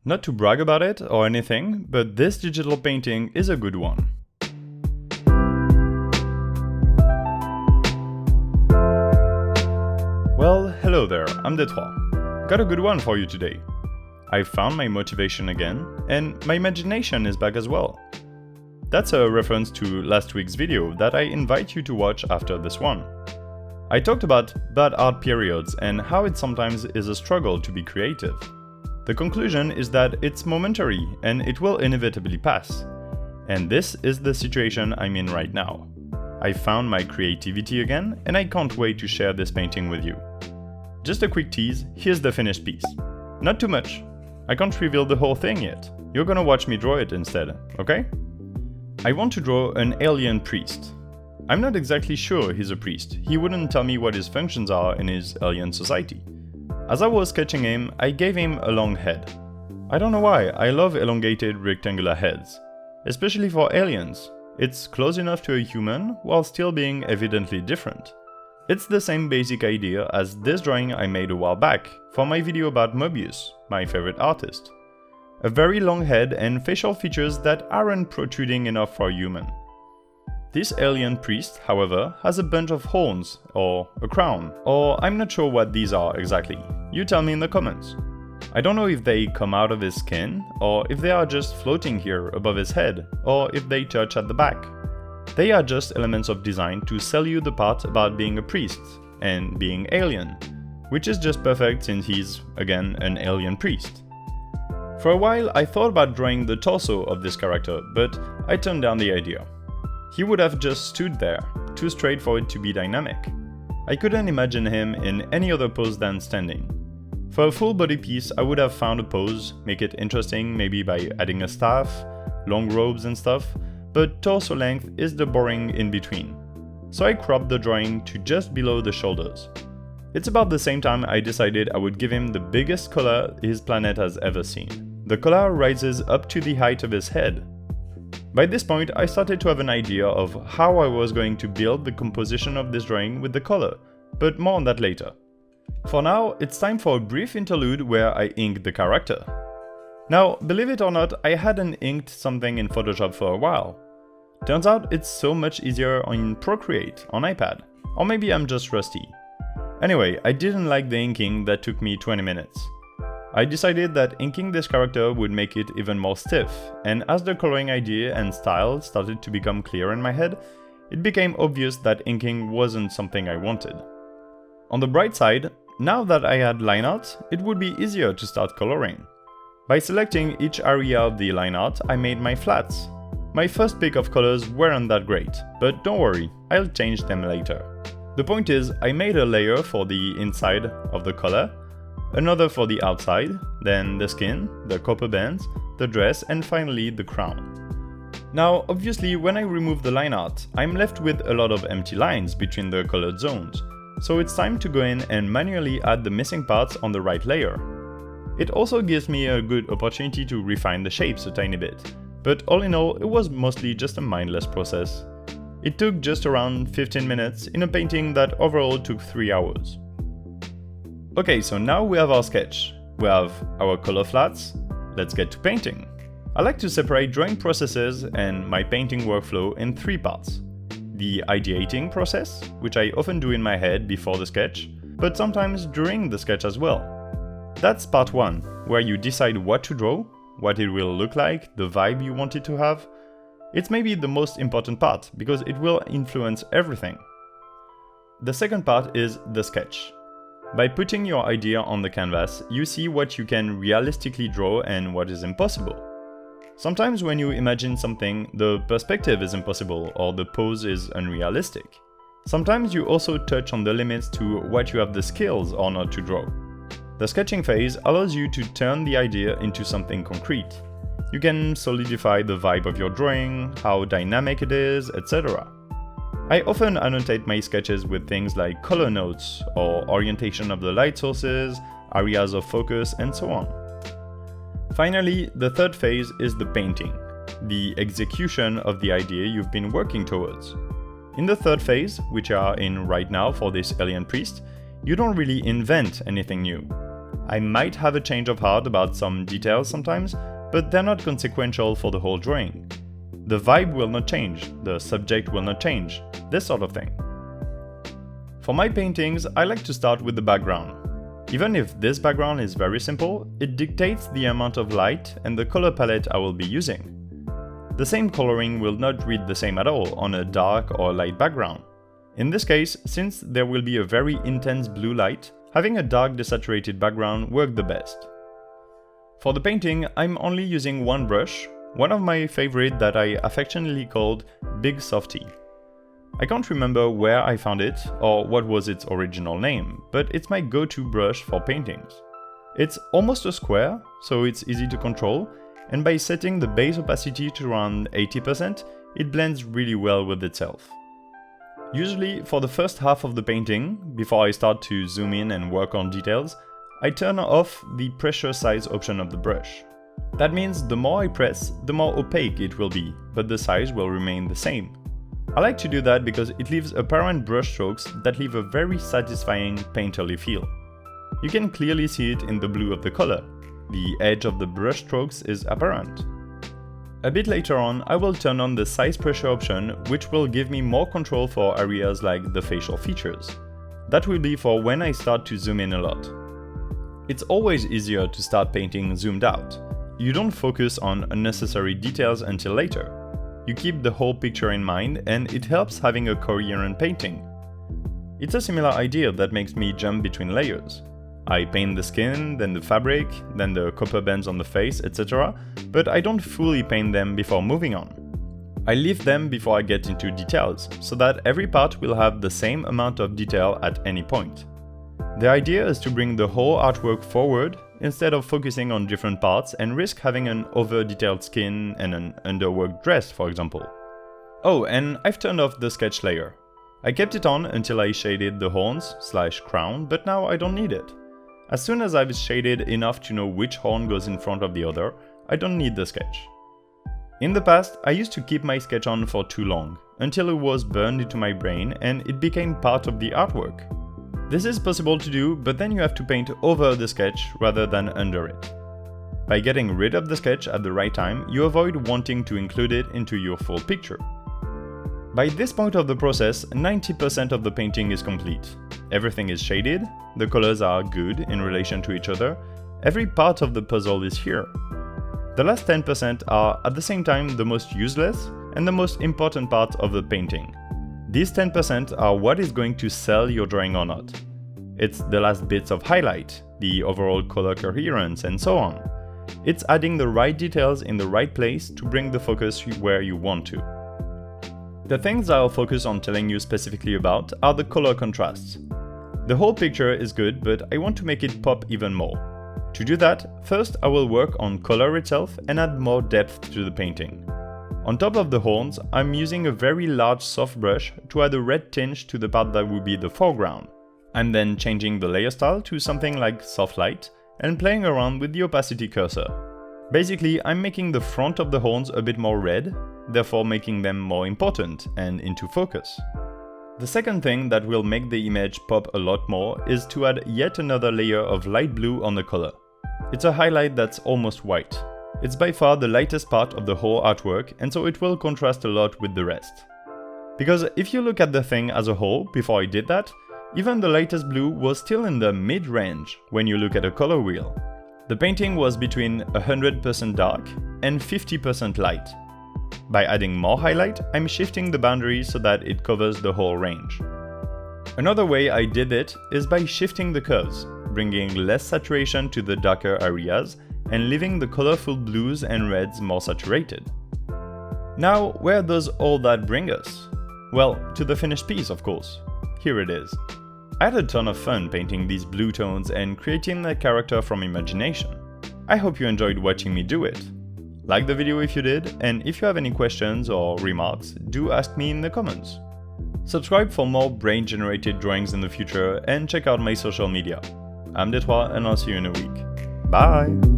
Not to brag about it or anything, but this digital painting is a good one. Well, hello there, I'm Détroit. Got a good one for you today. I found my motivation again, and my imagination is back as well. That's a reference to last week's video that I invite you to watch after this one. I talked about bad art periods and how it sometimes is a struggle to be creative. The conclusion is that it's momentary and it will inevitably pass. And this is the situation I'm in right now. I found my creativity again and I can't wait to share this painting with you. Just a quick tease, here's the finished piece. Not too much. I can't reveal the whole thing yet. You're gonna watch me draw it instead, okay? I want to draw an alien priest. I'm not exactly sure he's a priest. He wouldn't tell me what his functions are in his alien society. As I was sketching him, I gave him a long head. I don't know why, I love elongated rectangular heads. Especially for aliens. It's close enough to a human while still being evidently different. It's the same basic idea as this drawing I made a while back for my video about Mobius, my favorite artist. A very long head and facial features that aren't protruding enough for a human. This alien priest, however, has a bunch of horns, or a crown, or I'm not sure what these are exactly. You tell me in the comments. I don't know if they come out of his skin, or if they are just floating here above his head, or if they touch at the back. They are just elements of design to sell you the part about being a priest, and being alien, which is just perfect since he's, again, an alien priest. For a while I thought about drawing the torso of this character, but I turned down the idea. He would have just stood there, too straight for it to be dynamic. I couldn't imagine him in any other pose than standing. For a full body piece I would have found a pose, make it interesting maybe by adding a staff, long robes and stuff, but torso length is the boring in between. So I cropped the drawing to just below the shoulders. It's about the same time I decided I would give him the biggest collar his planet has ever seen. The collar rises up to the height of his head. By this point I started to have an idea of how I was going to build the composition of this drawing with the color, but more on that later. For now, it's time for a brief interlude where I ink the character. Now, believe it or not, I hadn't inked something in Photoshop for a while. Turns out it's so much easier in Procreate on iPad, or maybe I'm just rusty. Anyway, I didn't like the inking that took me 20 minutes. I decided that inking this character would make it even more stiff, and as the coloring idea and style started to become clear in my head, it became obvious that inking wasn't something I wanted. On the bright side, now that I had line art, it would be easier to start coloring. By selecting each area of the line art, I made my flats. My first pick of colors weren't that great, but don't worry, I'll change them later. The point is, I made a layer for the inside of the color, another for the outside, then the skin, the copper bands, the dress, and finally the crown. Now, obviously, when I remove the line art, I'm left with a lot of empty lines between the colored zones, so it's time to go in and manually add the missing parts on the right layer. It also gives me a good opportunity to refine the shapes a tiny bit, but all in all, it was mostly just a mindless process. It took just around 15 minutes in a painting that overall took 3 hours. Okay, so now we have our sketch. We have our color flats. Let's get to painting. I like to separate drawing processes and my painting workflow in 3 parts. The ideating process, which I often do in my head before the sketch, but sometimes during the sketch as well. That's part 1, where you decide what to draw, what it will look like, the vibe you want it to have. It's maybe the most important part, because it will influence everything. The second part is the sketch. By putting your idea on the canvas, you see what you can realistically draw and what is impossible. Sometimes when you imagine something, the perspective is impossible or the pose is unrealistic. Sometimes you also touch on the limits to what you have the skills or not to draw. The sketching phase allows you to turn the idea into something concrete. You can solidify the vibe of your drawing, how dynamic it is, etc. I often annotate my sketches with things like color notes, or orientation of the light sources, areas of focus, and so on. Finally, the third phase is the painting, the execution of the idea you've been working towards. In the third phase, which you are in right now for this alien priest, you don't really invent anything new. I might have a change of heart about some details sometimes, but they're not consequential for the whole drawing. The vibe will not change, the subject will not change, this sort of thing. For my paintings, I like to start with the background. Even if this background is very simple, it dictates the amount of light and the color palette I will be using. The same coloring will not read the same at all on a dark or light background. In this case, since there will be a very intense blue light, having a dark desaturated background worked the best. For the painting, I'm only using one brush, one of my favorite that I affectionately called Big Softy. I can't remember where I found it or what was its original name, but it's my go-to brush for paintings. It's almost a square, so it's easy to control, and by setting the base opacity to around 80%, it blends really well with itself. Usually, for the first half of the painting, before I start to zoom in and work on details, I turn off the pressure size option of the brush. That means the more I press, the more opaque it will be, but the size will remain the same. I like to do that because it leaves apparent brush strokes that leave a very satisfying painterly feel. You can clearly see it in the blue of the color. The edge of the brush strokes is apparent. A bit later on, I will turn on the size pressure option, which will give me more control for areas like the facial features. That will be for when I start to zoom in a lot. It's always easier to start painting zoomed out. You don't focus on unnecessary details until later. You keep the whole picture in mind, and it helps having a coherent painting. It's a similar idea that makes me jump between layers. I paint the skin, then the fabric, then the copper bands on the face, etc., but I don't fully paint them before moving on. I leave them before I get into details, so that every part will have the same amount of detail at any point. The idea is to bring the whole artwork forward instead of focusing on different parts and risk having an over-detailed skin and an underworked dress, for example. Oh, and I've turned off the sketch layer. I kept it on until I shaded the horns/crown, but now I don't need it. As soon as I've shaded enough to know which horn goes in front of the other, I don't need the sketch. In the past, I used to keep my sketch on for too long, until it was burned into my brain and it became part of the artwork. This is possible to do, but then you have to paint over the sketch rather than under it. By getting rid of the sketch at the right time, you avoid wanting to include it into your full picture. By this point of the process, 90% of the painting is complete. Everything is shaded, the colors are good in relation to each other, every part of the puzzle is here. The last 10% are at the same time the most useless and the most important part of the painting. These 10% are what is going to sell your drawing or not. It's the last bits of highlight, the overall color coherence, and so on. It's adding the right details in the right place to bring the focus where you want to. The things I'll focus on telling you specifically about are the color contrasts. The whole picture is good, but I want to make it pop even more. To do that, first I will work on color itself and add more depth to the painting. On top of the horns, I'm using a very large soft brush to add a red tinge to the part that will be the foreground. I'm then changing the layer style to something like soft light and playing around with the opacity cursor. Basically, I'm making the front of the horns a bit more red, therefore making them more important and into focus. The second thing that will make the image pop a lot more is to add yet another layer of light blue on the color. It's a highlight that's almost white. It's by far the lightest part of the whole artwork, and so it will contrast a lot with the rest. Because if you look at the thing as a whole before I did that, even the lightest blue was still in the mid-range when you look at a color wheel. The painting was between 100% dark and 50% light. By adding more highlight, I'm shifting the boundary so that it covers the whole range. Another way I did it is by shifting the curves, bringing less saturation to the darker areas and leaving the colorful blues and reds more saturated. Now, where does all that bring us? Well, to the finished piece, of course. Here it is. I had a ton of fun painting these blue tones and creating that character from imagination. I hope you enjoyed watching me do it. Like the video if you did, and if you have any questions or remarks, do ask me in the comments. Subscribe for more brain-generated drawings in the future and check out my social media. I'm Detroit and I'll see you in a week. Bye!